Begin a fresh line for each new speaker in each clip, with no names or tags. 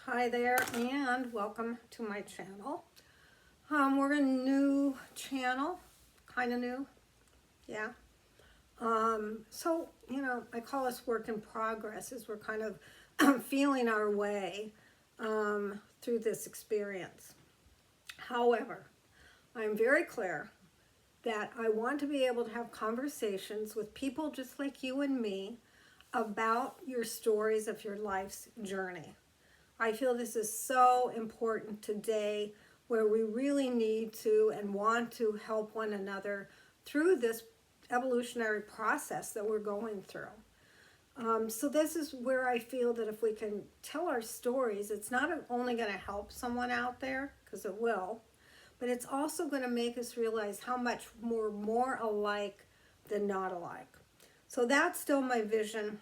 Hi there and welcome to my channel. We're a new channel, kind of new, yeah. I call us work in progress as we're kind of feeling our way through this experience. However, I'm very clear that I want to be able to have conversations with people just like you and me about your stories of your life's journey. I feel this is so important today where we really need to and want to help one another through this evolutionary process that we're going through. So this is where I feel that if we can tell our stories, it's not only going to help someone out there, because it will, but it's also going to make us realize how much we're more alike than not alike. So that's still my vision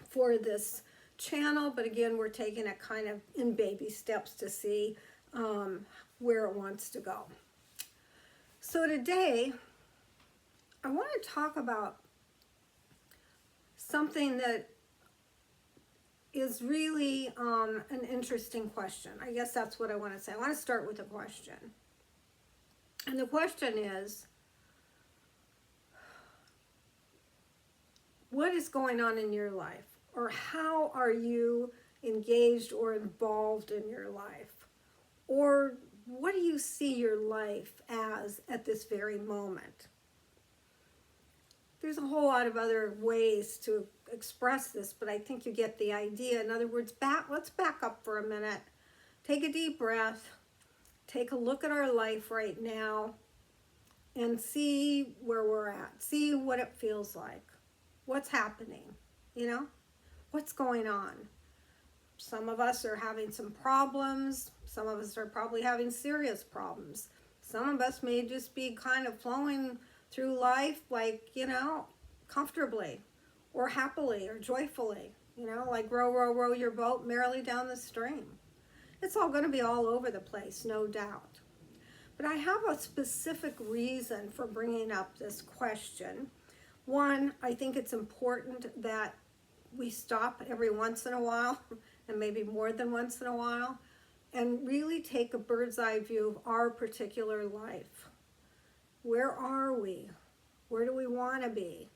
for this channel, but again, we're taking it kind of in baby steps to see where it wants to go. So today, I want to talk about something that is really an interesting question. I guess that's what I want to say. I want to start with a question. And the question is, what is going on in your life? Or how are you engaged or involved in your life? Or what do you see your life as at this very moment? There's a whole lot of other ways to express this, but I think you get the idea. In other words, let's back up for a minute. Take a deep breath. Take a look at our life right now and see where we're at. See what it feels like. What's happening, What's going on? Some of us are having some problems. Some of us are probably having serious problems. Some of us may just be kind of flowing through life like, comfortably or happily or joyfully, like row, row, row your boat merrily down the stream. It's all going to be all over the place, no doubt. But I have a specific reason for bringing up this question. One, I think it's important that we stop every once in a while, and maybe more than once in a while, and really take a bird's eye view of our particular life. Where are we? Where do we want to be?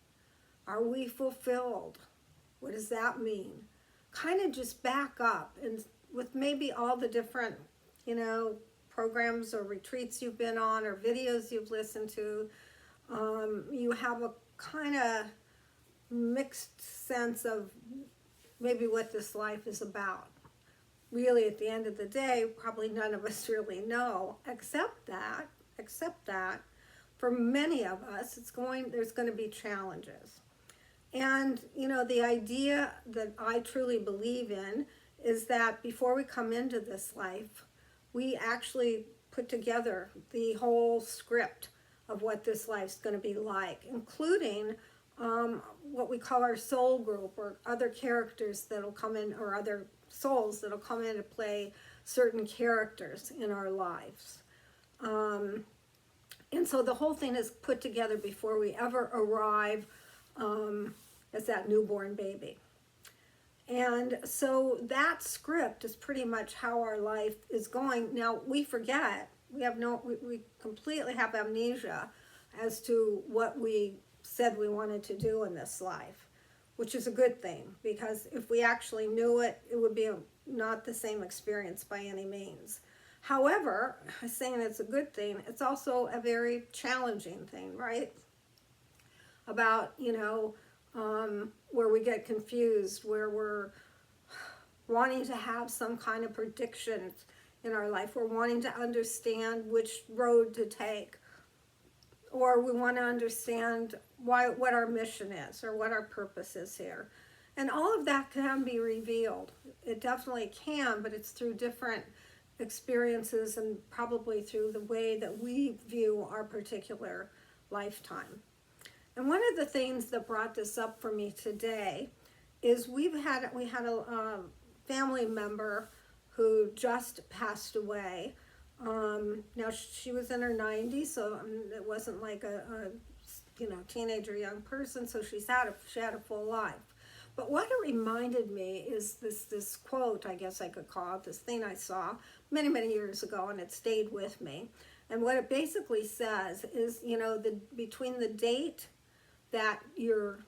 Are we fulfilled? What does that mean? Kind of just back up, and with maybe all the different, programs or retreats you've been on or videos you've listened to, you have a kind of mixed sense of maybe what this life is about. Really, at the end of the day, probably none of us really know, except that for many of us, there's going to be challenges. And, the idea that I truly believe in is that before we come into this life, we actually put together the whole script of what this life's going to be like, including what we call our soul group, or other characters that'll come in, or other souls that'll come in to play certain characters in our lives. And so the whole thing is put together before we ever arrive as that newborn baby. And so that script is pretty much how our life is going. Now, we forget, we completely have amnesia as to what we said we wanted to do in this life, which is a good thing, because if we actually knew it, it would be not the same experience by any means. However, saying it's a good thing, it's also a very challenging thing, right? About, where we get confused, where we're wanting to have some kind of prediction in our life. We're wanting to understand which road to take, or we want to understand what our mission is or what our purpose is here. And all of that can be revealed. It definitely can, but it's through different experiences and probably through the way that we view our particular lifetime. And one of the things that brought this up for me today is we had a family member who just passed away. Now she was in her 90s, so it wasn't like a teenager, young person. So she had a full life. But what it reminded me is this quote, I guess I could call it, this thing I saw many, many years ago, and it stayed with me. And what it basically says is, between the date that you're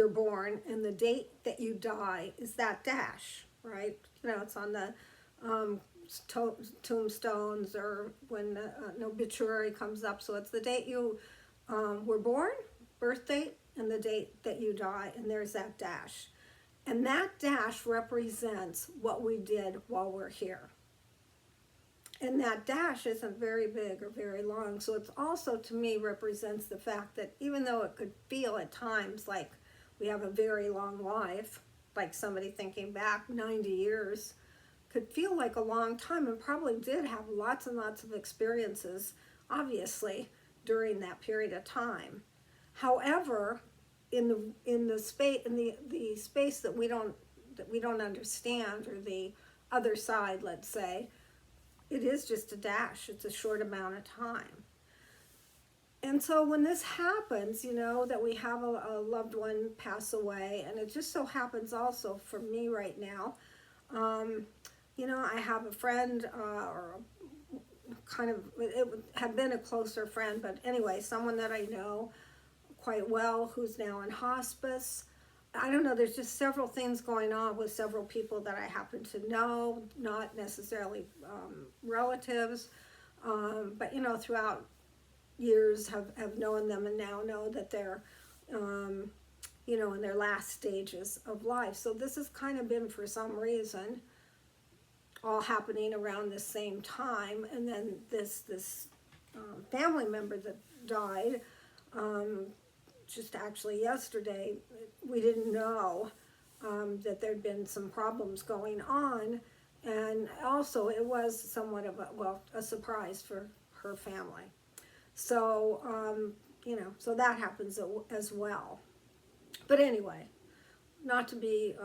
born and the date that you die is that dash, right? It's on the tombstones, or when an obituary comes up. So it's the date you were born, birth date, and the date that you die, and there's that dash. And that dash represents what we did while we're here. And that dash isn't very big or very long. So it's also, to me, represents the fact that even though it could feel at times like we have a very long life, like somebody thinking back 90 years, could feel like a long time, and probably did have lots and lots of experiences, obviously, during that period of time. However, in the space that we don't understand, or the other side, let's say, it is just a dash. It's a short amount of time. And so when this happens, that we have a loved one pass away, and it just so happens also for me right now, I have a friend, or kind of, it would have been a closer friend, but anyway, someone that I know quite well who's now in hospice. I don't know, there's just several things going on with several people that I happen to know, not necessarily relatives, but throughout years have known them, and now know that they're in their last stages of life. So this has kind of been, for some reason, all happening around the same time. And then this family member that died, just actually yesterday, we didn't know that there'd been some problems going on, and also it was somewhat of a surprise for her family. So so that happens as well. But anyway, not to be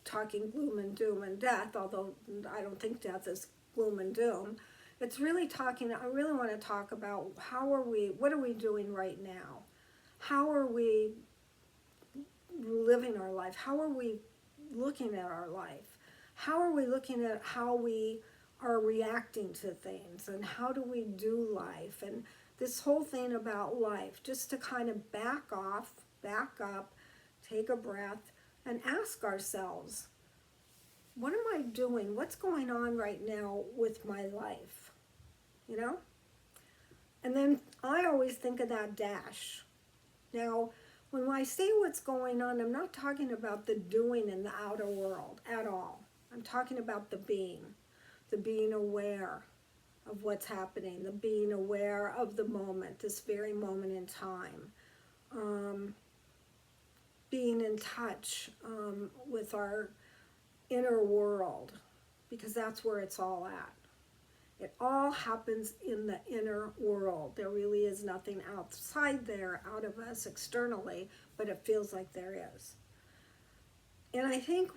talking gloom and doom and death, although I don't think death is gloom and doom. It's really I really want to talk about what are we doing right now? How are we living our life? How are we looking at our life? How are we looking at how we are reacting to things, and how do we do life? And this whole thing about life, just to kind of back up, take a breath, and ask ourselves, what am I doing? What's going on right now with my life? And then I always think of that dash. Now, when I say what's going on, I'm not talking about the doing in the outer world at all. I'm talking about the being aware of what's happening, the being aware of the moment, this very moment in time, being in touch with our inner world, because that's where it's all at. It all happens in the inner world. There really is nothing outside there, out of us externally, but it feels like there is. And I think,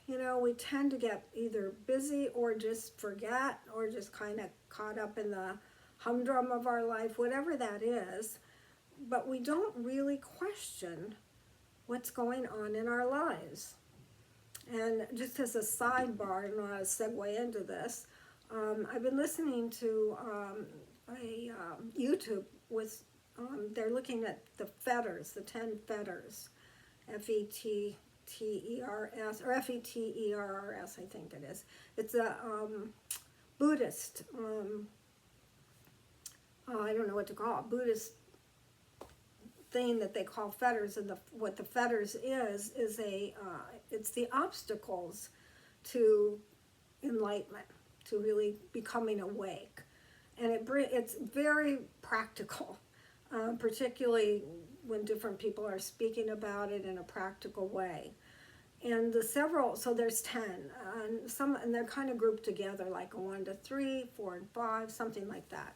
we tend to get either busy or just forget, or just kind of caught up in the humdrum of our life, whatever that is, but we don't really question what's going on in our lives. And just as a sidebar, I don't know how to segue into this, I've been listening to a YouTube with, they're looking at the fetters, the 10 fetters, Fetters, or Fetters, I think it is. It's a Buddhist, I don't know what to call it, Buddhist thing that they call fetters. And what the fetters is it's the obstacles to enlightenment, to really becoming awake. And it's very practical, particularly when different people are speaking about it in a practical way. And so there's 10, and they're kind of grouped together, like a 1 to 3, 4 and 5, something like that.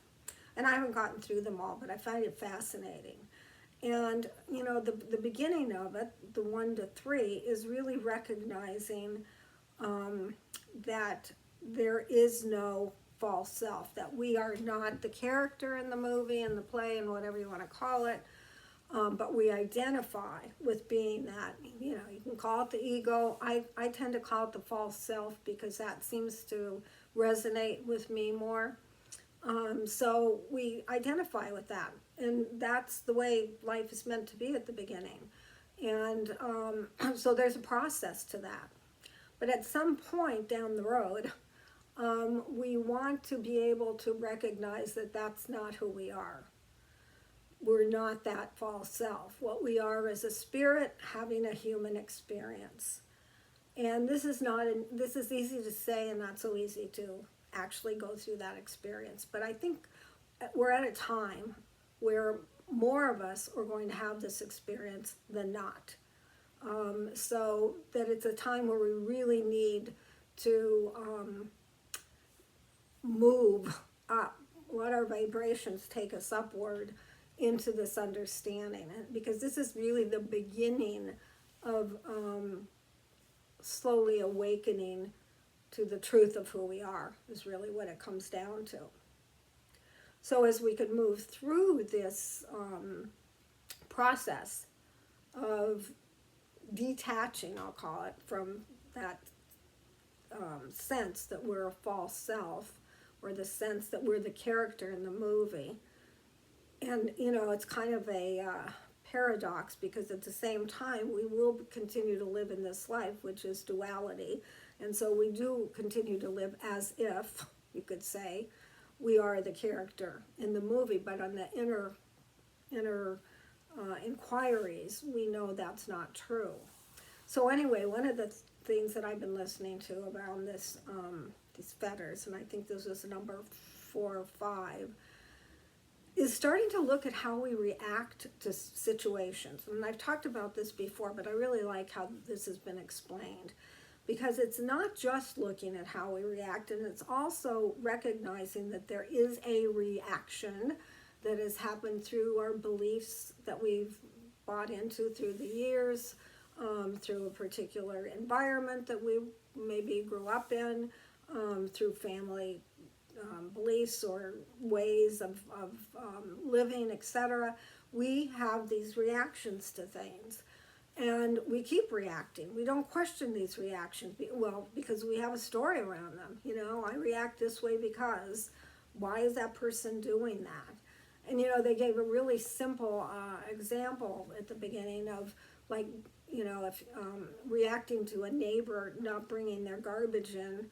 And I haven't gotten through them all, but I find it fascinating. And the beginning of it, the 1 to 3, is really recognizing that there is no false self, that we are not the character in the movie and the play and whatever you want to call it. but we identify with being that, you can call it the ego. I tend to call it the false self because that seems to resonate with me more. So we identify with that, and that's the way life is meant to be at the beginning. And so there's a process to that. But at some point down the road, we want to be able to recognize that that's not who we are. We're not that false self. What we are is a spirit having a human experience. And this is easy to say and not so easy to actually go through that experience. But I think we're at a time where more of us are going to have this experience than not. So that it's a time where we really need to move up, let our vibrations take us upward into this understanding. Because this is really the beginning of slowly awakening to the truth of who we are, is really what it comes down to. So as we could move through this process of detaching, I'll call it, from that sense that we're a false self, or the sense that we're the character in the movie. And, it's kind of a paradox, because at the same time, we will continue to live in this life, which is duality. And so we do continue to live as if, you could say, we are the character in the movie. But on the inner inquiries, we know that's not true. So anyway, one of the things that I've been listening to around this, these fetters, and I think this was number 4 or 5, is starting to look at how we react to situations. And I've talked about this before, but I really like how this has been explained. Because it's not just looking at how we react, and it's also recognizing that there is a reaction that has happened through our beliefs that we've bought into through the years, through a particular environment that we maybe grew up in, through family beliefs or ways of living, etc. We have these reactions to things. And we keep reacting. We don't question these reactions. Because we have a story around them. I react this way because, why is that person doing that? And, they gave a really simple example at the beginning of, like, if reacting to a neighbor not bringing their garbage in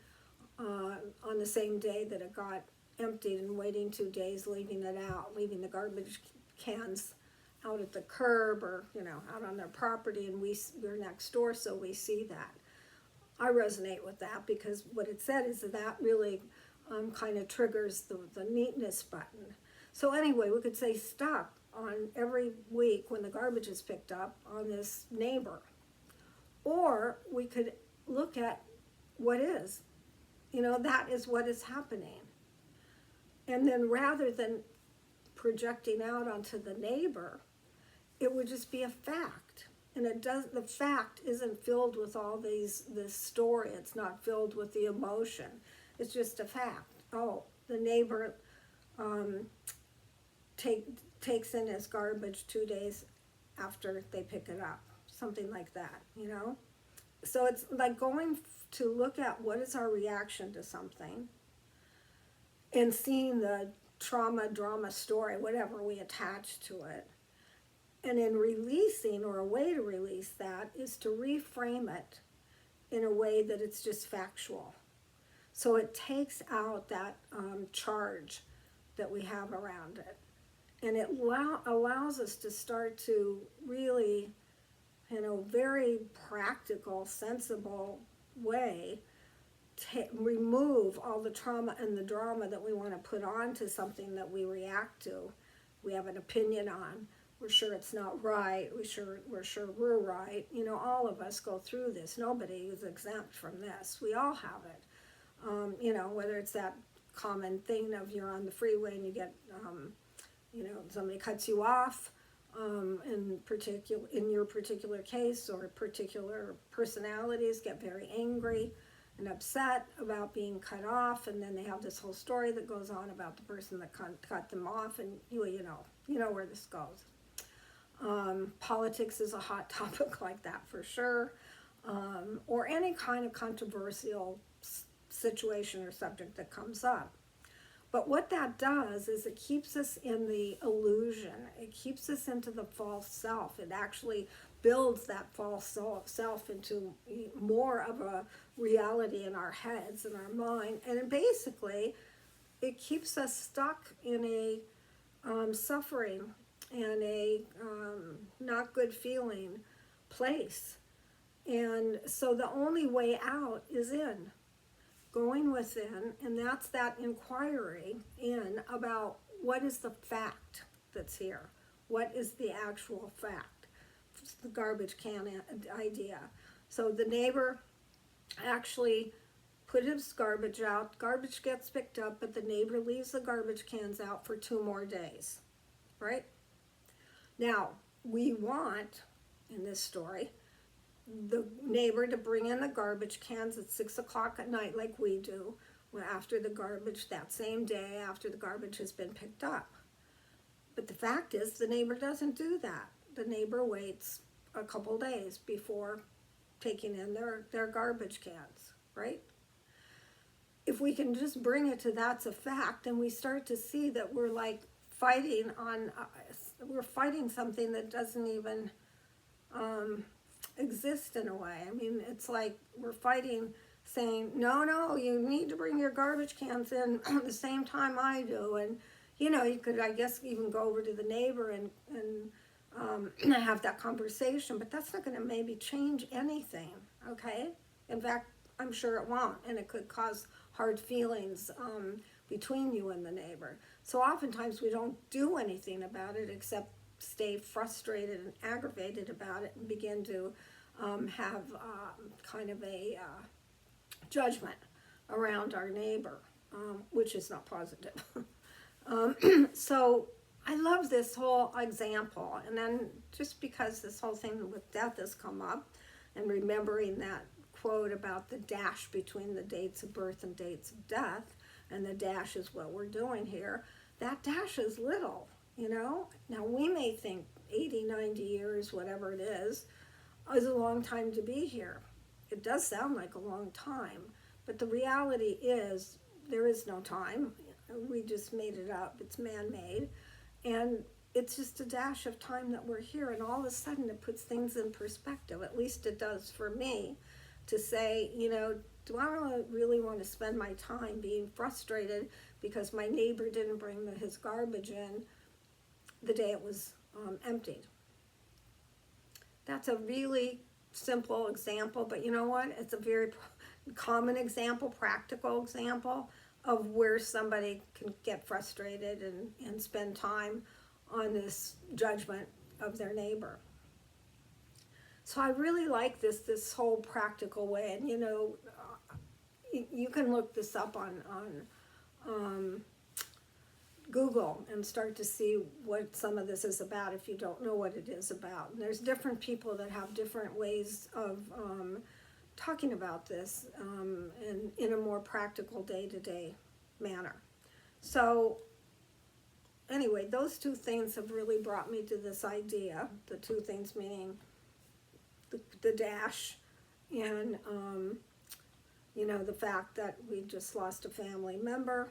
on the same day that it got emptied, and waiting 2 days, leaving the garbage cans out at the curb, or out on their property, and we're next door, so we see that. I resonate with that, because what it said is that really kind of triggers the neatness button. So anyway, we could say stop on every week when the garbage is picked up on this neighbor, or we could look at what is, that is what is happening. And then rather than projecting out onto the neighbor, it would just be a fact. And the fact isn't filled with all this story. It's not filled with the emotion. It's just a fact. Oh, the neighbor takes in his garbage 2 days after they pick it up. Something like that, So it's like going to look at what is our reaction to something, and seeing the trauma, drama, story, whatever we attach to it. And in releasing, or a way to release that, is to reframe it in a way that it's just factual. So it takes out that charge that we have around it. And it allows us to start to really, very practical, sensible way, remove all the trauma and the drama that we want to put onto something that we react to, we have an opinion on. We're sure it's not right. We're sure we're right. All of us go through this. Nobody is exempt from this. We all have it. Whether it's that common thing of you're on the freeway and you get, somebody cuts you off, in your particular case, or particular personalities get very angry and upset about being cut off, and then they have this whole story that goes on about the person that cut them off, and you know where this goes. Politics is a hot topic like that for sure, or any kind of controversial situation or subject that comes up. But what that does is it keeps us in the illusion. It keeps us into the false self. It actually builds that false self into more of a reality in our heads and our mind. And basically, it keeps us stuck in a suffering and a not good feeling place. And so the only way out is in, going within, and that's that inquiry in about what is the fact that's here. What is the actual fact? It's the garbage can idea. So the neighbor actually put his garbage out, garbage gets picked up, but the neighbor leaves the garbage cans out for 2 more days, right? Now, we want, in this story, the neighbor to bring in the garbage cans at 6 o'clock at night like we do, after the garbage, that same day after the garbage has been picked up. But the fact is, the neighbor doesn't do that. The neighbor waits a couple days before taking in their garbage cans, right? If we can just bring it to that's a fact, and we start to see that we're like fighting on, we're fighting something that doesn't even exist in a way. I mean, it's like we're fighting saying, no, you need to bring your garbage cans in at the same time I do. And, you know, you could, I guess, even go over to the neighbor and have that conversation, but that's not going to maybe change anything, okay? In fact, I'm sure it won't, and it could cause hard feelings between you and the neighbor. So oftentimes we don't do anything about it except stay frustrated and aggravated about it and begin to have kind of a judgment around our neighbor, which is not positive. So I love this whole example. And then just because this whole thing with death has come up, and remembering that quote about the dash between the dates of birth and dates of death, and the dash is what we're doing here, that dash is little, you know? Now we may think 80, 90 years, whatever it is a long time to be here. It does sound like a long time, but the reality is there is no time. We just made it up. It's man-made. And it's just a dash of time that we're here, and all of a sudden it puts things in perspective. At least it does for me, to say, you know, do I really want to spend my time being frustrated because my neighbor didn't bring his garbage in the day it was emptied? That's a really simple example, but you know what? It's a very common example, practical example of where somebody can get frustrated and spend time on this judgment of their neighbor. So I really like this whole practical way, and you know, you can look this up on Google and start to see what some of this is about if you don't know what it is about. And there's different people that have different ways of talking about this in a more practical day-to-day manner. So anyway, those two things have really brought me to this idea, the two things meaning the dash and you know, the fact that we just lost a family member.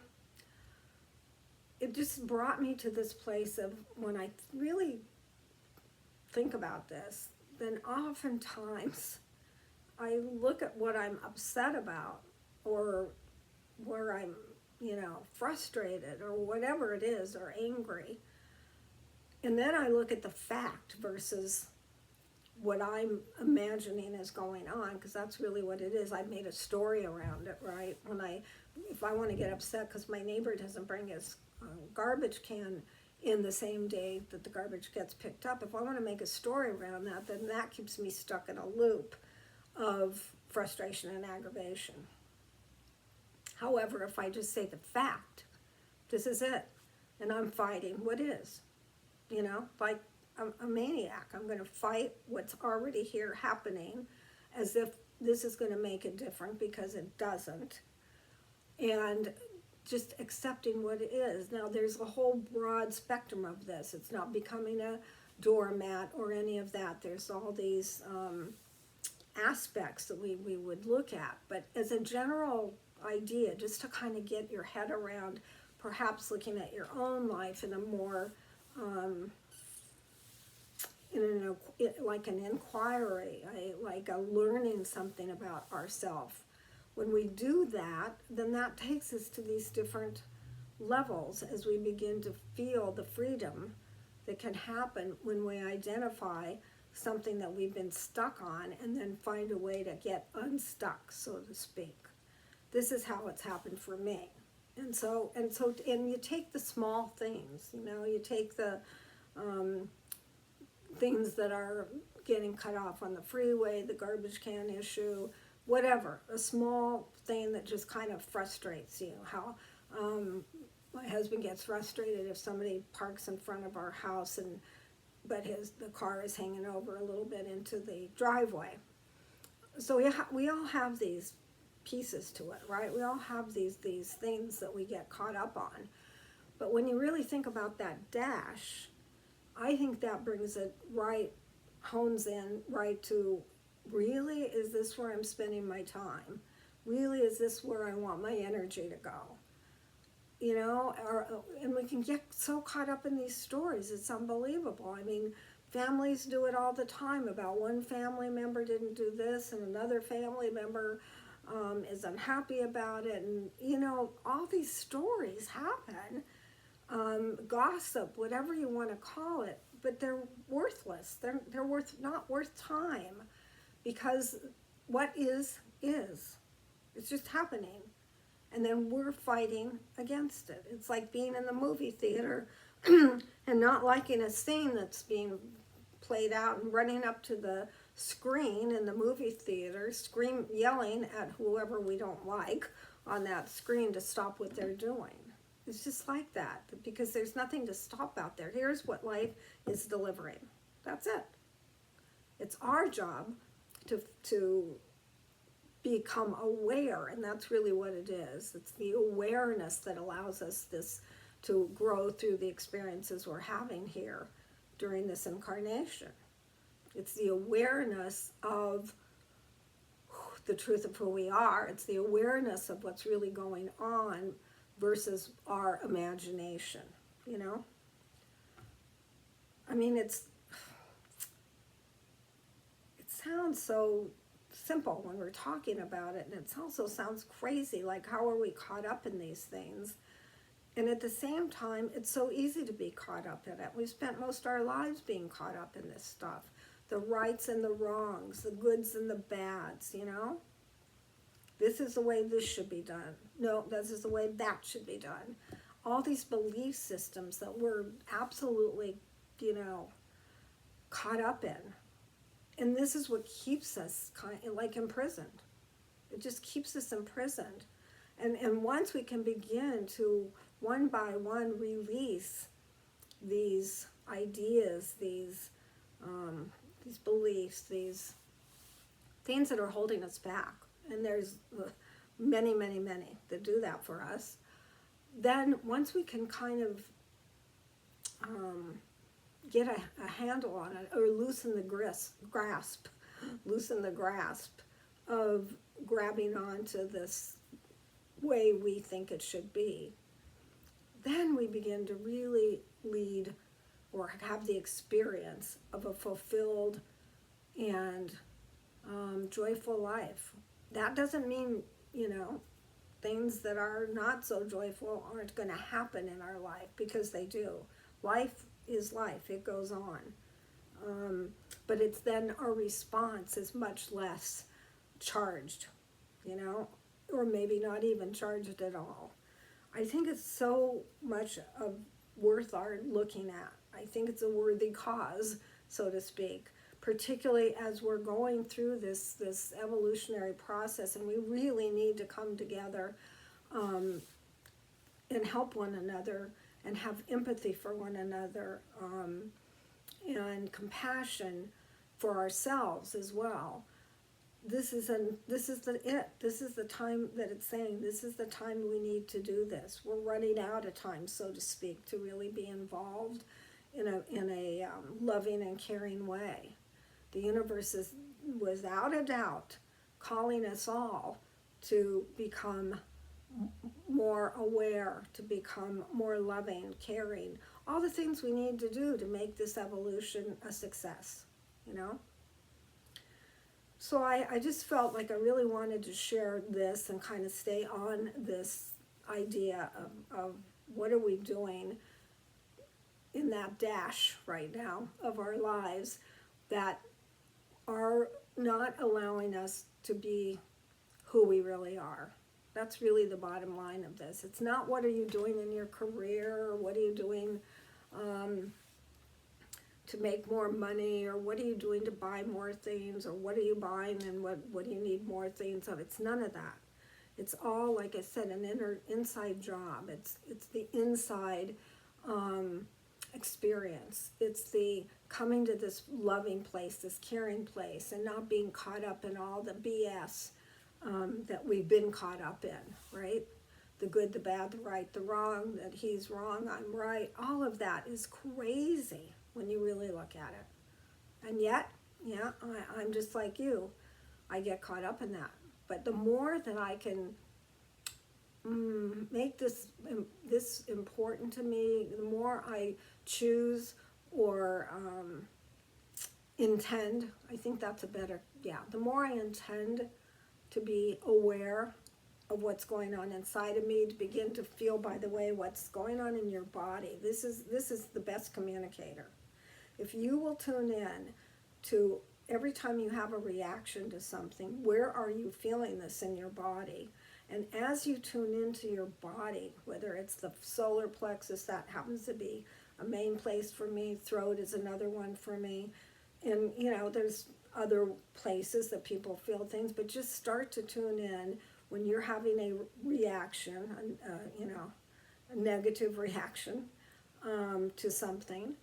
It just brought me to this place of, when I really think about this, then oftentimes I look at what I'm upset about, or where I'm, you know, frustrated or whatever it is, or angry, and then I look at the fact versus what I'm imagining is going on, because that's really what it is. I've made a story around it, right? If I want to get upset because my neighbor doesn't bring his garbage can in the same day that the garbage gets picked up, if I want to make a story around that, then that keeps me stuck in a loop of frustration and aggravation. However, if I just say the fact, this is it, and I'm fighting what is, you know, like a maniac. I'm going to fight what's already here happening as if this is going to make it different, because it doesn't. And just accepting what it is. Now, there's a whole broad spectrum of this. It's not becoming doormat or any of that. There's all these aspects that we would look at. But as a general idea, just to kind of get your head around perhaps looking at your own life in a more, like an inquiry, like a learning something about ourselves. When we do that, then that takes us to these different levels as we begin to feel the freedom that can happen when we identify something that we've been stuck on and then find a way to get unstuck, so to speak. This is how it's happened for me. And you take the small things, you take the things that are getting cut off on the freeway, the garbage can issue, whatever, a small thing that just kind of frustrates you. How my husband gets frustrated if somebody parks in front of our house but the car is hanging over a little bit into the driveway. So we all have these pieces to it, right? We all have these things that we get caught up on. But when you really think about that dash, I think that brings it right, hones in right to, really, is this where I'm spending my time? Really, is this where I want my energy to go? And we can get so caught up in these stories, it's unbelievable. I mean, families do it all the time about one family member didn't do this and another family member is unhappy about it. And, all these stories happen. Gossip, whatever you want to call it, but they're worthless. They're not worth time, because what is. It's just happening. And then we're fighting against it. It's like being in the movie theater and not liking a scene that's being played out and running up to the screen in the movie theater, yelling at whoever we don't like on that screen to stop what they're doing. It's just like that, because there's nothing to stop out there. Here's what life is delivering. That's it. It's our job to become aware, and that's really what it is. It's the awareness that allows us to grow through the experiences we're having here during this incarnation. It's the awareness of the truth of who we are. It's the awareness of what's really going on versus our imagination, I mean, it sounds so simple when we're talking about it, and it also sounds crazy, like how are we caught up in these things? And at the same time, it's so easy to be caught up in it. We've spent most of our lives being caught up in this stuff. The rights and the wrongs, the goods and the bads, This is the way this should be done. No, this is the way that should be done. All these belief systems that we're absolutely, caught up in. And this is what keeps us imprisoned. It just keeps us imprisoned. And once we can begin to, one by one, release these ideas, these beliefs, these things that are holding us back, and there's many, many, many that do that for us, then once we can kind of get a handle on it, or loosen the grasp of grabbing onto this way we think it should be, then we begin to really lead or have the experience of a fulfilled and joyful life. That doesn't mean, things that are not so joyful aren't going to happen in our life, because they do. Life is life. It goes on. But it's then our response is much less charged, or maybe not even charged at all. I think it's so much worth our looking at. I think it's a worthy cause, so to speak, particularly as we're going through this evolutionary process, and we really need to come together and help one another and have empathy for one another and compassion for ourselves as well. This is the time that it's saying, this is the time we need to do this. We're running out of time, so to speak, to really be involved in a loving and caring way. The universe is, without a doubt, calling us all to become more aware, to become more loving, caring, all the things we need to do to make this evolution a success, you know? So I just felt like I really wanted to share this and kind of stay on this idea of what are we doing in that dash right now of our lives that are not allowing us to be who we really are. That's really the bottom line of this. It's not what are you doing in your career, or what are you doing to make more money, or what are you doing to buy more things, or what are you buying and what do you need more things of. It's none of that. It's all, like I said, an inside job. It's the inside experience. It's the coming to this loving place, this caring place, and not being caught up in all the BS that we've been caught up in, right? The good, the bad, the right, the wrong, that he's wrong, I'm right. All of that is crazy when you really look at it. And yet, yeah, I'm just like you. I get caught up in that. But the more that I can make this important to me, the more I choose or intend, I think that's a better, the more I intend to be aware of what's going on inside of me, to begin to feel, by the way, what's going on in your body. This is the best communicator. If you will tune in to every time you have a reaction to something, where are you feeling this in your body? And as you tune into your body, whether it's the solar plexus, that happens to be a main place for me, throat is another one for me, and there's other places that people feel things, but just start to tune in when you're having a reaction, a negative reaction to something.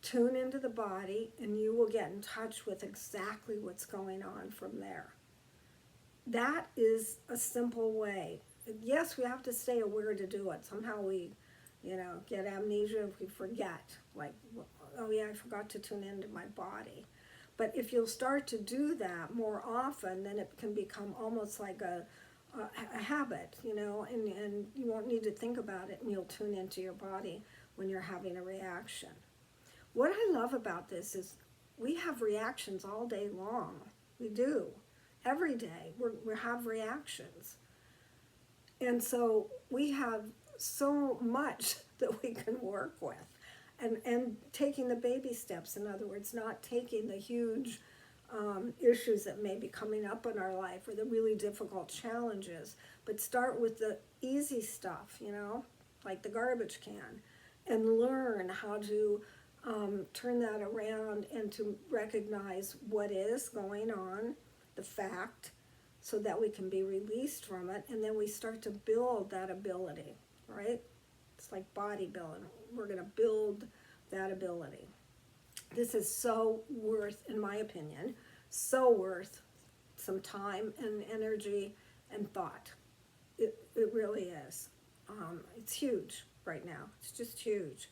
Tune into the body, and you will get in touch with exactly what's going on from there. That is a simple way. Yes, we have to stay aware to do it. Somehow we, get amnesia if we forget. Like, oh yeah, I forgot to tune into my body. But if you'll start to do that more often, then it can become almost like a habit, and you won't need to think about it, and you'll tune into your body when you're having a reaction. What I love about this is we have reactions all day long. We do. Every day we have reactions. And so we have so much that we can work with. And taking the baby steps, in other words, not taking the huge issues that may be coming up in our life or the really difficult challenges, but start with the easy stuff, like the garbage can, and learn how to turn that around and to recognize what is going on, the fact, so that we can be released from it, and then we start to build that ability, right? It's like bodybuilding. We're going to build that ability. This is so worth, in my opinion, so worth some time and energy and thought. It really is. It's huge right now. It's just huge.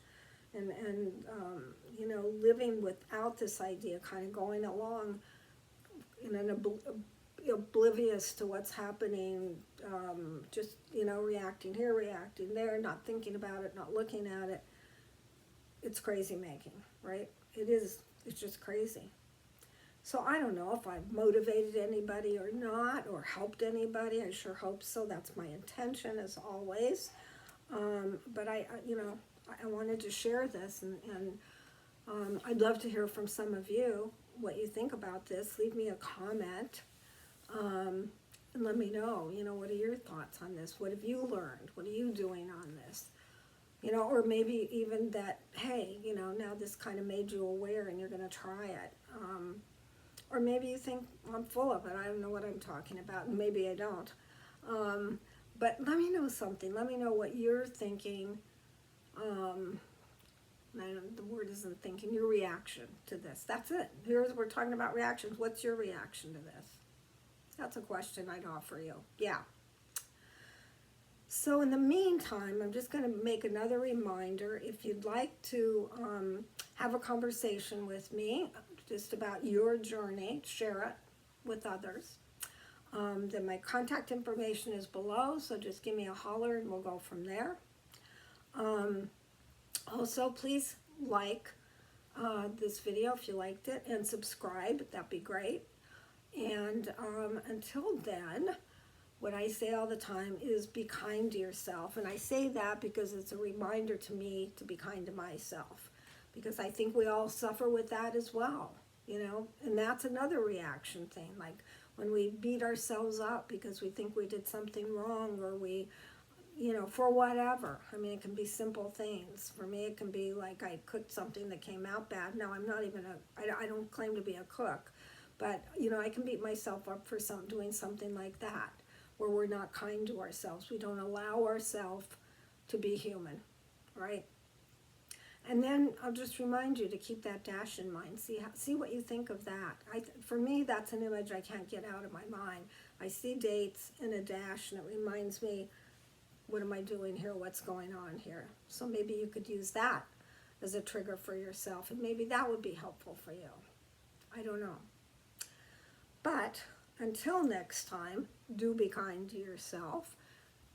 And living without this idea, kind of going along in an oblivious to what's happening, just, reacting here, reacting there, not thinking about it, not looking at it. It's crazy making, right? It is. It's just crazy. So I don't know if I've motivated anybody or not, or helped anybody. I sure hope so. That's my intention, as always. But I wanted to share this, and I'd love to hear from some of you what you think about this. Leave me a comment, and let me know, what are your thoughts on this? What have you learned? What are you doing on this? Or maybe even that, hey, now this kind of made you aware and you're going to try it. Or maybe you think, I'm full of it. I don't know what I'm talking about. And maybe I don't. But let me know something. Let me know what you're thinking. The word isn't thinking, your reaction to this. That's it. We're talking about reactions. What's your reaction to this? That's a question I'd offer you. Yeah. So in the meantime, I'm just going to make another reminder. If you'd like to have a conversation with me just about your journey, share it with others, then my contact information is below, so just give me a holler and we'll go from there. Also, please like this video if you liked it, and subscribe. That'd be great. And until then, what I say all the time is be kind to yourself. And I say that because it's a reminder to me to be kind to myself, because I think we all suffer with that as well, you know. And that's another reaction thing, like when we beat ourselves up because we think we did something wrong, or we, you know, for whatever. I mean, it can be simple things. For me, it can be like I cooked something that came out bad. Now, I'm not even I don't claim to be a cook, but, you know, I can beat myself up for doing something like that, where we're not kind to ourselves. We don't allow ourselves to be human, right? And then I'll just remind you to keep that dash in mind. See what you think of that. For me, that's an image I can't get out of my mind. I see dates in a dash, and it reminds me, what am I doing here? What's going on here? So maybe you could use that as a trigger for yourself, and maybe that would be helpful for you. I don't know. But until next time, do be kind to yourself.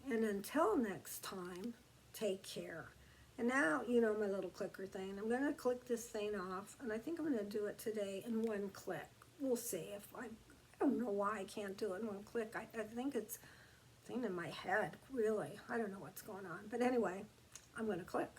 And until next time, take care. And now, you know, my little clicker thing. I'm going to click this thing off, and I think I'm going to do it today in one click. We'll see. If I don't know why I can't do it in one click. I think it's a thing in my head, really. I don't know what's going on. But anyway, I'm going to click.